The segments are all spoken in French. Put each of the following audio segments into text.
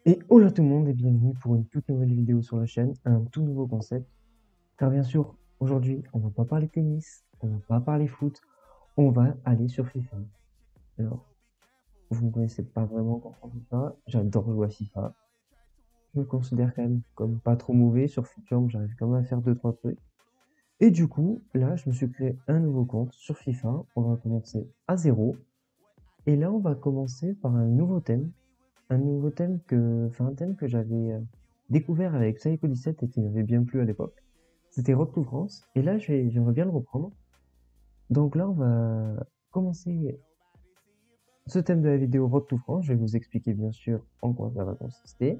Et hola tout le monde et bienvenue pour une toute nouvelle vidéo sur la chaîne, un tout nouveau concept. Car bien sûr, aujourd'hui, on va pas parler tennis, on va pas parler foot, on va aller sur FIFA. Alors, vous ne connaissez pas vraiment encore FIFA, j'adore jouer à FIFA. Je me considère quand même comme pas trop mauvais sur Futurm, j'arrive quand même à faire 2-3 trucs. Et du coup, là, je me suis créé un nouveau compte sur FIFA, on va commencer à zéro. Et là, on va commencer par un thème que j'avais découvert avec Psycho 17 et qui m'avait bien plu à l'époque. C'était Road to France, et là j'aimerais bien le reprendre. Donc là, on va commencer ce thème de la vidéo Road to France. Je vais vous expliquer bien sûr en quoi ça va consister.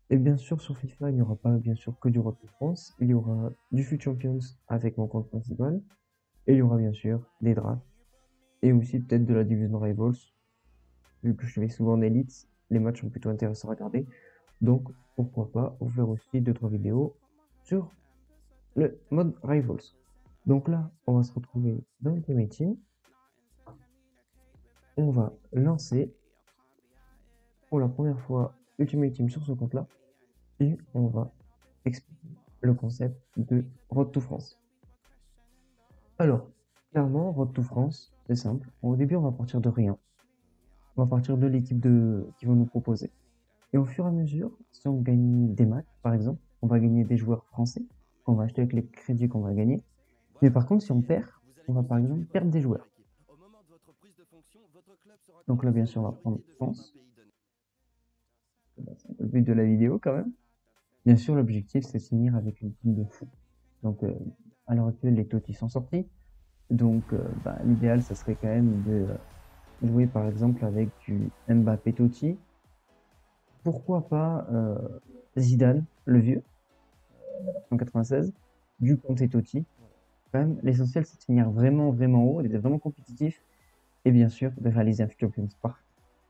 Et bien sûr, sur FIFA, il n'y aura pas bien sûr que du Road to France. Il y aura du FUT Champions avec mon compte principal, et il y aura bien sûr des drafts, et aussi peut-être de la Division Rivals. Vu que je vais souvent en Elite, les matchs sont plutôt intéressants à regarder. Donc, pourquoi pas vous faire aussi 2-3 vidéos sur le mode Rivals. Donc là, on va se retrouver dans Ultimate Team. On va lancer pour la première fois Ultimate Team sur ce compte-là. Et on va expliquer le concept de Road to France. Alors, clairement, Road to France, c'est simple. Au début, on va partir de rien. On va partir de l'équipe qui vont nous proposer. Et au fur et à mesure, si on gagne des matchs, par exemple, on va gagner des joueurs français qu'on va acheter avec les crédits qu'on va gagner. Mais par contre, si on perd, on va par exemple perdre des joueurs. Donc là, bien sûr, on va prendre France. C'est le but de la vidéo quand même. Bien sûr, l'objectif, c'est de finir avec une team de fou. Donc, à l'heure actuelle, les Totti sont sortis. Donc, l'idéal, ça serait quand même de jouer par exemple avec du Mbappé Totti. Pourquoi pas Zidane, le vieux, en 96, du Conte Totti. Quand même, l'essentiel, c'est de finir vraiment, vraiment haut, d'être vraiment compétitif. Et bien sûr, de réaliser un Future Champions parfait.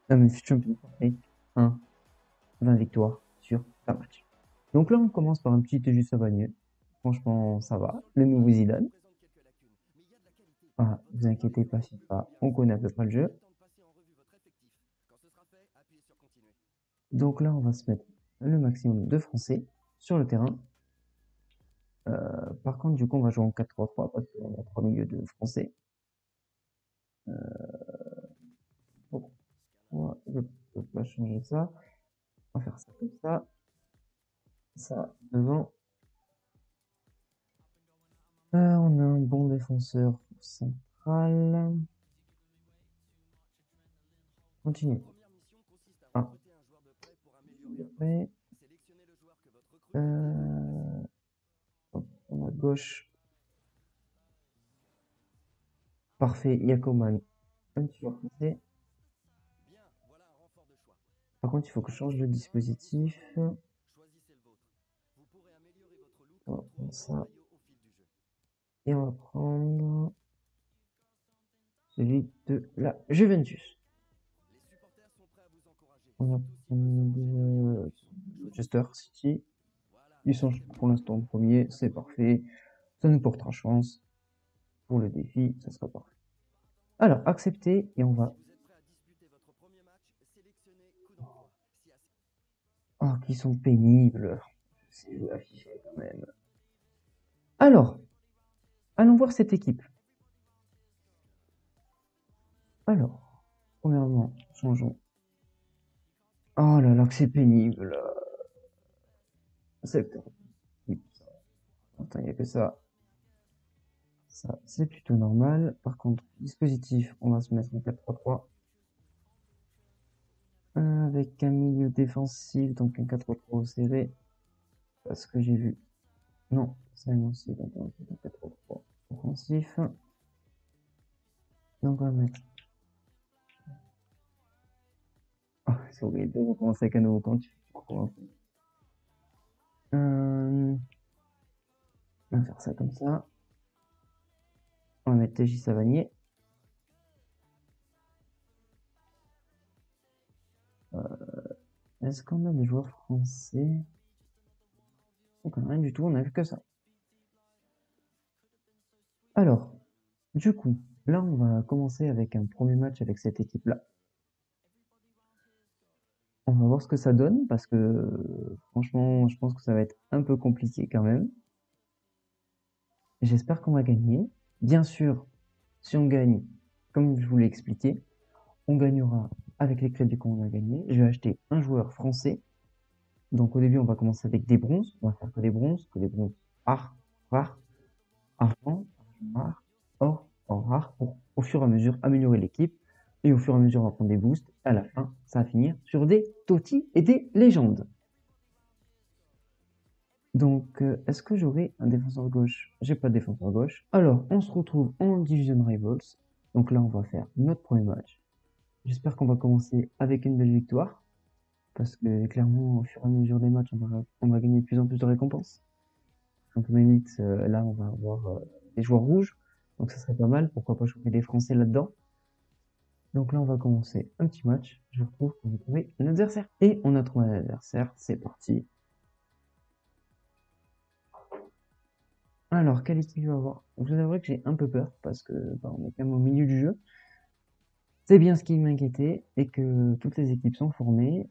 Un Future Champions parfait. 20 victoires sur 20 matchs. Donc là, on commence par un petit TJ Savanier. Franchement, ça va. Le nouveau Zidane. Ah, vous inquiétez pas, FIFA, on connaît à peu près le jeu. Donc là, on va se mettre le maximum de Français sur le terrain. Par contre, du coup, on va jouer en 4-3-3 parce qu'on a 3 milieux de Français. Pourquoi je peux pas changer ça? On va faire ça comme ça. Ça devant. On a un bon défenseur central. Continue. Ah, après. Hop, on a gauche. Parfait, Yakoman. Un petit joueur français. Par contre, il faut que je change le dispositif. On va prendre ça. Et on va prendre celui de la Juventus. On va prendre Manchester City. Ils sont pour l'instant premiers, c'est parfait. Ça nous portera chance. Pour le défi, ça sera parfait. Alors, accepter et on va. Oh, qui sont pénibles. C'est affiché quand même. Alors, allons voir cette équipe. Alors, premièrement, changeons. Oh là là, que c'est pénible. Secteur. Attends, il n'y a que ça. Ça, c'est plutôt normal. Par contre, dispositif, on va se mettre en 4-3-3. Avec un milieu défensif, donc un 4-3-3 serré. Parce que j'ai vu. Non, c'est un aussi, donc on va mettre un 4-3-3 offensif. Donc on va mettre. Oh, c'est horrible de recommencer avec un nouveau compte. On va faire ça comme ça. On va mettre TJ Savanier. Est-ce qu'on a des joueurs français? Donc rien du tout, on a vu que ça. Alors, du coup, là on va commencer avec un premier match avec cette équipe-là. On va va voir ce que ça donne parce que franchement, je pense que ça va être un peu compliqué quand même. J'espère qu'on va gagner. Bien sûr, si on gagne, comme je vous l'ai expliqué, on gagnera avec les crédits qu'on a gagnés. Je vais acheter un joueur français. Donc au début, on va commencer avec des bronzes. On va faire que des bronzes rares, rares, argent, rare, or rare, pour au fur et à mesure améliorer l'équipe. Et au fur et à mesure, on va prendre des boosts. À la fin, ça va finir sur des Totti et des légendes. Donc, est-ce que j'aurai un défenseur gauche? J'ai pas de défenseur gauche. Alors, on se retrouve en Division Rivals. Donc là, on va faire notre premier match. J'espère qu'on va commencer avec une belle victoire. Parce que clairement, au fur et à mesure des matchs, on va gagner de plus en plus de récompenses. Championnat Elite, là, on va avoir des joueurs rouges. Donc ça serait pas mal. Pourquoi pas choper des Français là-dedans. Donc là, on va commencer un petit match. Je retrouve qu'on va trouver un adversaire. Et on a trouvé un adversaire. C'est parti. Alors, quelle équipe je vais avoir? Je vous avouerai que j'ai un peu peur parce que on est quand même au milieu du jeu. C'est bien ce qui m'inquiétait et que toutes les équipes sont formées.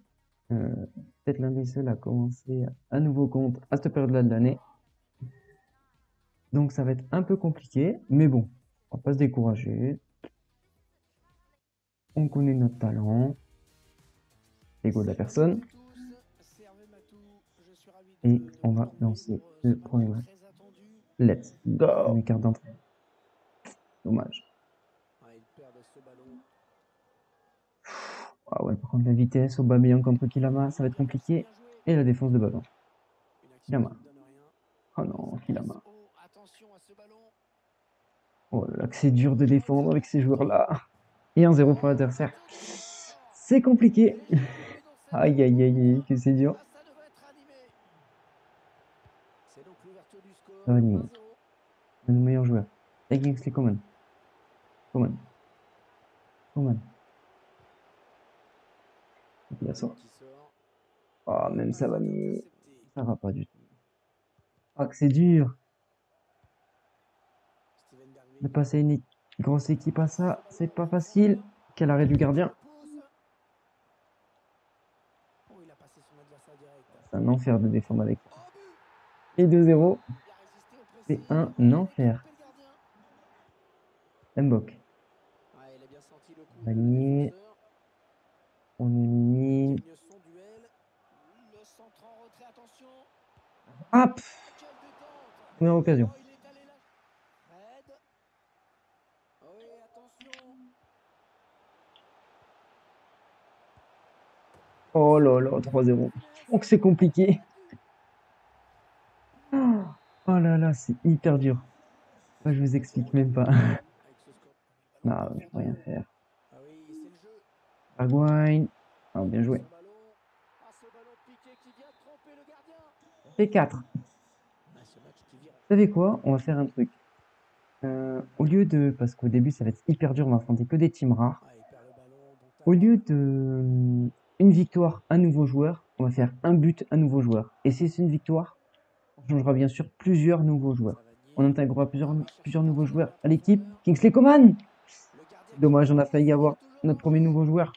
Peut-être l'un des seuls à commencer un nouveau compte à cette période-là de l'année. Donc ça va être un peu compliqué, mais bon, on va pas se décourager. On connaît notre talent, l'ego de la personne. Et on va lancer le premier match. Let's go! Mes cartes d'entrée. Dommage. Ah ouais, par contre, la vitesse, Aubameyang contre Kilama, ça va être compliqué. Et la défense de ballon. Kilama. Oh non, Kilama. Oh là là, que c'est dur de défendre avec ces joueurs-là. Et un 0 pour l'adversaire. C'est compliqué. Aïe, aïe, aïe, aïe, que c'est dur. Ça va animer. Un de nos meilleurs joueurs. Et Kingsley Coman. Coman. Coman. Il a sorti. Oh, même ça va mieux. Ça va pas du tout. Ah, que c'est dur. De passer une grosse équipe à ça, c'est pas facile. Quel arrêt du gardien. C'est un enfer de défendre avec. Et 2-0. C'est un enfer. Mbok. Gagné. On élimine. Hop. Première occasion. Oh là là, 3-0. Oh que c'est compliqué. Oh là là, c'est hyper dur. Moi, je vous explique même pas. Non, je peux rien faire. Maguire. Oh, bien joué. P4. Vous savez quoi? On va faire un truc. Au lieu de... Parce qu'au début, ça va être hyper dur, on va affronter que des teams rares. Au lieu de... Une victoire, un nouveau joueur, on va faire un but, un nouveau joueur. Et si c'est une victoire, on changera bien sûr plusieurs nouveaux joueurs. On intégrera plusieurs nouveaux joueurs à l'équipe. Kingsley Coman! Dommage, on a failli avoir notre premier nouveau joueur.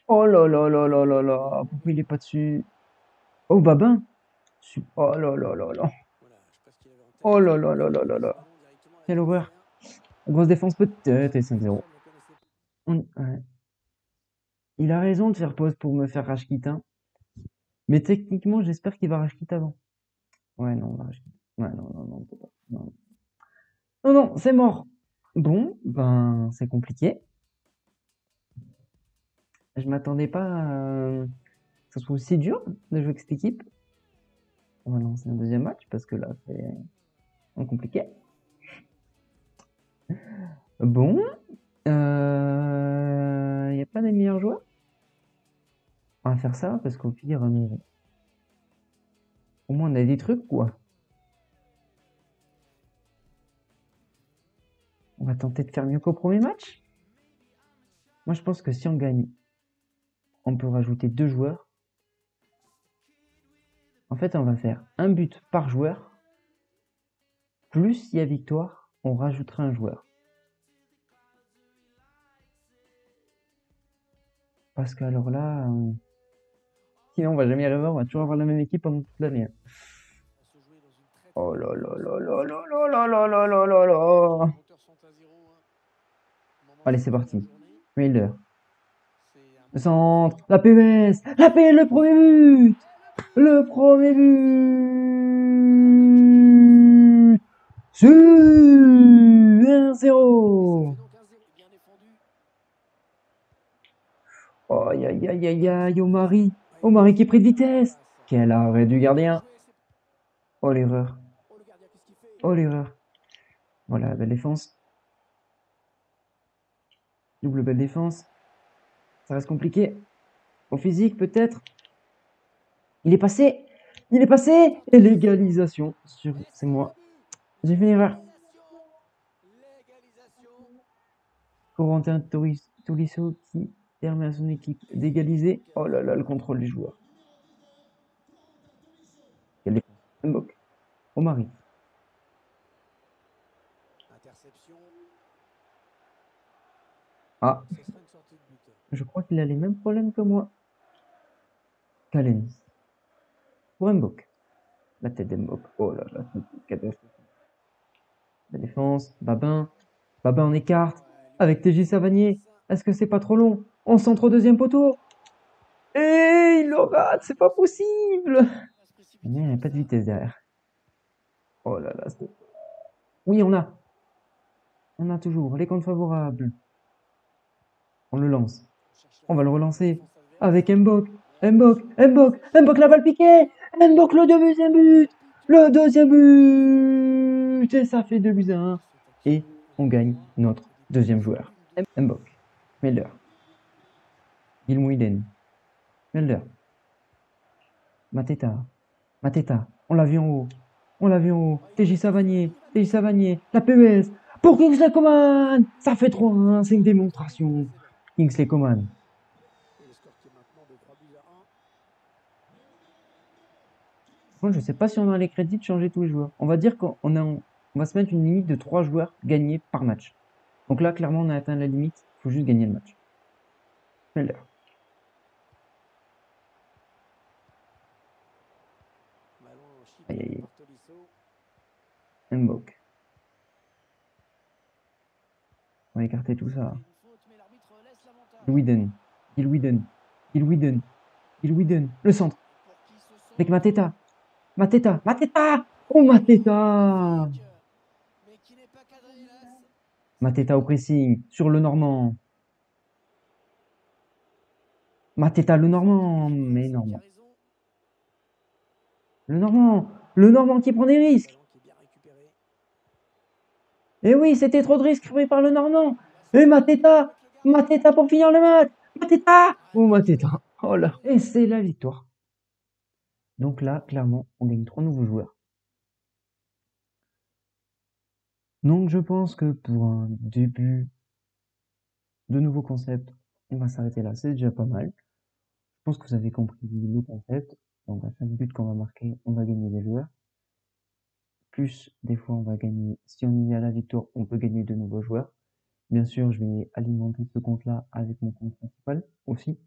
Oh là là là là là là, pourquoi il est pas dessus? Oh Babin! Oh là là là là. Oh là là là là là là. Quelle horreur. Grosse défense peut-être et 5-0. Ouais. Il a raison de faire pause pour me faire rage quit, hein. Mais techniquement, j'espère qu'il va rage quit avant. Ouais, non, on va rage quit. Ouais, non, non, non, on peut pas. Non, non, non, c'est mort. Bon, ben, c'est compliqué. Je m'attendais pas à que ce soit aussi dur de jouer avec cette équipe. On va lancer un deuxième match parce que là, c'est compliqué. Bon, il n'y a pas des meilleurs joueurs. On va faire ça parce qu'au pire, au moins on a des trucs, quoi. On va tenter de faire mieux qu'au premier match. Moi, je pense que si on gagne, on peut rajouter 2 joueurs. En fait, on va faire un but par joueur. Plus s'il y a victoire, on rajoutera un joueur. Parce que alors là, sinon on va jamais y arriver, on va toujours avoir la même équipe pendant toute l'année. Oh là là là là là là là là là là là là. Allez, c'est parti. Miller. Le centre. La PES. La PES, le premier but. Le premier but. Sur 1-0. Oh, aïe, aïe, aïe, aïe, aïe, Omari. Omari qui est pris de vitesse. Quel arrêt du gardien. Oh, l'erreur. Oh, l'erreur. Voilà, belle défense. Double belle défense. Ça reste compliqué. Au physique, peut-être. Il est passé. Il est passé. Et l'égalisation. C'est moi. J'ai fait une erreur. Corentin Tolisso qui permet à son équipe d'égaliser. Oh là là, le contrôle du joueur. Quelle défense. Mbok. Omari. Ah. Je crois qu'il a les mêmes problèmes que moi. Kalen. Pour Mbok. La tête d'Mbok. Oh là là, c'est une catastrophe. La défense. Babin. Babin en écarte. Avec TJ Savanier. Est-ce que c'est pas trop long? On centre au deuxième poteau. Et il le rate, c'est pas possible. Mais il n'y a pas de vitesse derrière. Oh là là. Oui, on a. On a toujours les comptes favorables. On le lance. On va le relancer. Avec Mbok. Mbok. Mbok. Mbok la balle piquée. Mbok le deuxième but. Le deuxième but. Et ça fait 2-1. Et on gagne notre deuxième joueur. Mbok. Melder. Gilmouiden. Melder. Mateta. Mateta. On l'a vu en haut. On l'a vu en haut. TJ Savanier. TJ Savanier. La PES. Pour Kingsley Coman. Ça fait 3-1. C'est une démonstration. Kingsley Coman. Moi, je sais pas si on a les crédits de changer tous les joueurs. On va dire qu'on va se mettre une limite de 3 joueurs gagnés par match. Donc là, clairement, on a atteint la limite. Il faut juste gagner le match. Melder. Aïe, aïe, aïe. Mbok. On va écarter tout ça. Gilwiden. Gilwiden. Gilwiden. Gilwiden. Le centre. Avec Mateta. Mateta. Mateta. Oh, Mateta. Mateta au pressing. Sur le Normand. Mateta le Normand. Mais Normand. Le Normand. Le Normand qui prend des risques. Et oui, c'était trop de risques pris par le Normand. Et Mateta. Mateta pour finir le match. Mateta. Oh, Mateta. Oh là. Et c'est la victoire. Donc là, clairement, on gagne 3 nouveaux joueurs. Donc je pense que pour un début de nouveau concept, on va s'arrêter là. C'est déjà pas mal. Je pense que vous avez compris le concept. Donc à chaque but qu'on va marquer, on va gagner des joueurs. Plus des fois on va gagner, si on y a la victoire, on peut gagner de nouveaux joueurs. Bien sûr, je vais alimenter ce compte-là avec mon compte principal aussi.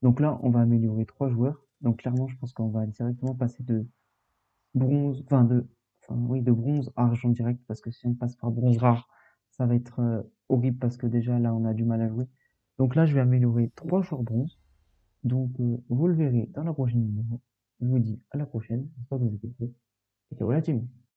Donc là, on va améliorer 3 joueurs. Donc clairement, je pense qu'on va directement passer de bronze, de bronze à argent direct, parce que si on passe par bronze rare, ça va être horrible, parce que déjà là, on a du mal à jouer. Donc là, je vais améliorer 3 joueurs bronze. Donc vous le verrez dans la prochaine vidéo. Je vous dis à la prochaine. J'espère que vous avez kiffé. Et ciao la team.